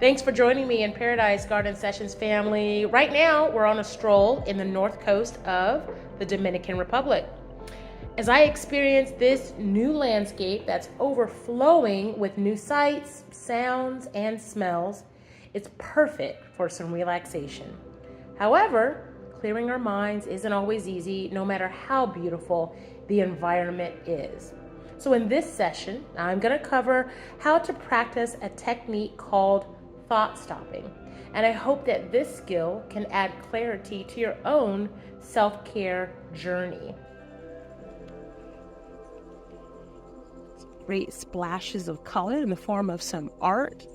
Thanks for joining me in Paradise Garden Sessions family. Right now, we're on a stroll in the north coast of the Dominican Republic. As I experience this new landscape that's overflowing with new sights, sounds, and smells, it's perfect for some relaxation. However, clearing our minds isn't always easy, no matter how beautiful the environment is. So in this session, I'm going to cover how to practice a technique called thought stopping. And I hope that this skill can add clarity to your own self-care journey. Great splashes of color in the form of some art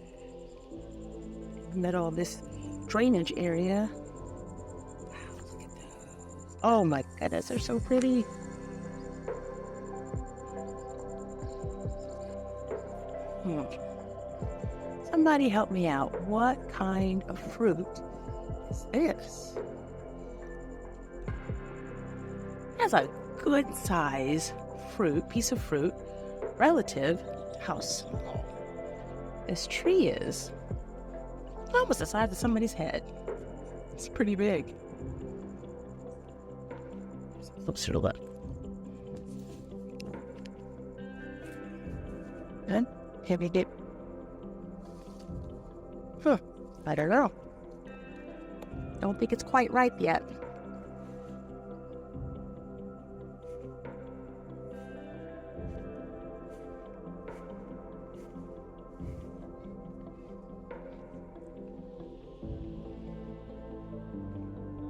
in the middle of this drainage area. Wow, look at those. Oh my goodness, they're so pretty. Somebody help me out. What kind of fruit is this? That's a good size piece of fruit, relative to how small this tree is. Almost the size of somebody's head. It's pretty big. Closer to look. Good. Heavy dip. I don't know. Don't think it's quite ripe yet.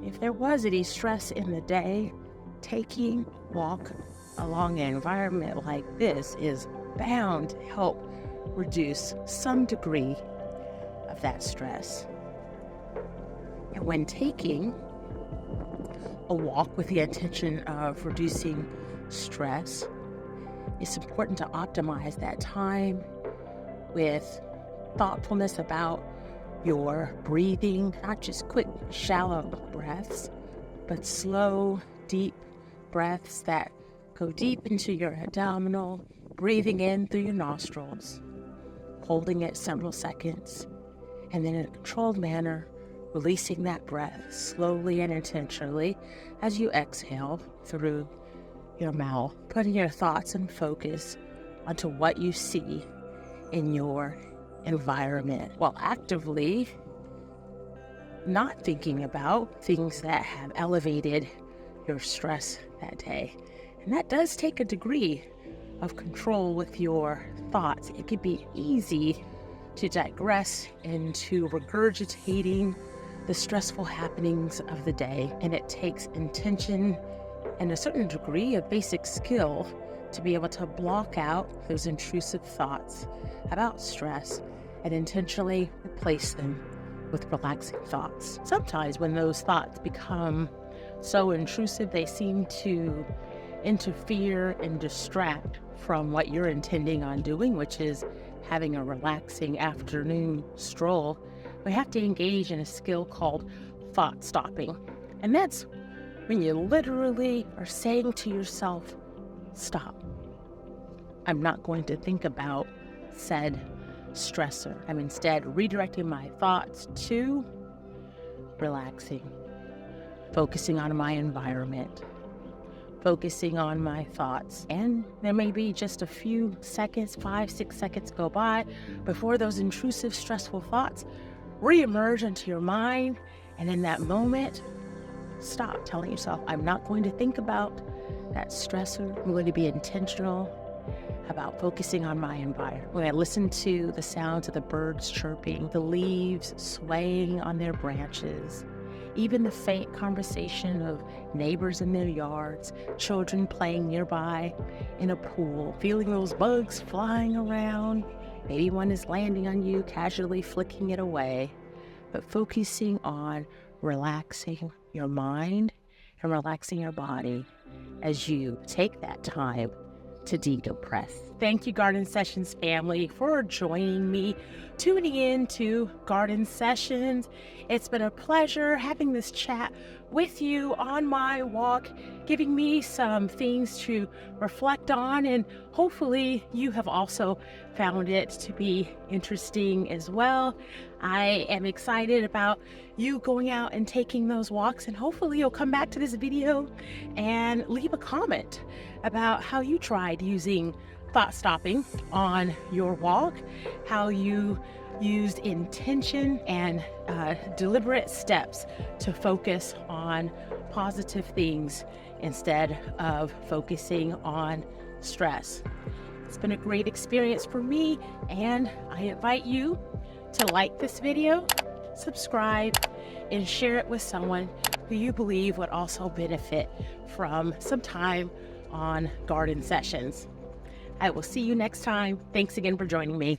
If there was any stress in the day, taking a walk along an environment like this is bound to help reduce some degree of that stress. And when taking a walk with the intention of reducing stress, it's important to optimize that time with thoughtfulness about your breathing, not just quick, shallow breaths, but slow, deep breaths that go deep into your abdominal, breathing in through your nostrils, holding it several seconds, and then in a controlled manner, releasing that breath slowly and intentionally as you exhale through your mouth, putting your thoughts and focus onto what you see in your environment while actively not thinking about things that have elevated your stress that day. And that does take a degree of control with your thoughts. It can be easy to digress into regurgitating the stressful happenings of the day, and it takes intention and a certain degree of basic skill to be able to block out those intrusive thoughts about stress and intentionally replace them with relaxing thoughts. Sometimes when those thoughts become so intrusive, they seem to interfere and distract from what you're intending on doing, which is having a relaxing afternoon stroll. We have to engage in a skill called thought stopping. And that's when you literally are saying to yourself, stop. I'm not going to think about said stressor. I'm instead redirecting my thoughts to relaxing, focusing on my environment, focusing on my thoughts. And there may be just a few seconds, 5-6 seconds go by before those intrusive, stressful thoughts reemerge into your mind. And in that moment, stop telling yourself, I'm not going to think about that stressor. I'm going to be intentional about focusing on my environment. When I listen to the sounds of the birds chirping, the leaves swaying on their branches, even the faint conversation of neighbors in their yards, children playing nearby in a pool, feeling those bugs flying around. Maybe one is landing on you, casually flicking it away, but focusing on relaxing your mind and relaxing your body as you take that time to decompress. Thank you, Garden Sessions family, for joining me, tuning in to Garden Sessions. It's been a pleasure having this chat with you on my walk, giving me some things to reflect on, and hopefully you have also found it to be interesting as well. I am excited about you going out and taking those walks, and hopefully you'll come back to this video and leave a comment about how you tried using thought stopping on your walk, how you used intention and deliberate steps to focus on positive things instead of focusing on stress. It's been a great experience for me, and I invite you to like this video, subscribe, and share it with someone who you believe would also benefit from some time on garden sessions. I will see you next time. Thanks again for joining me.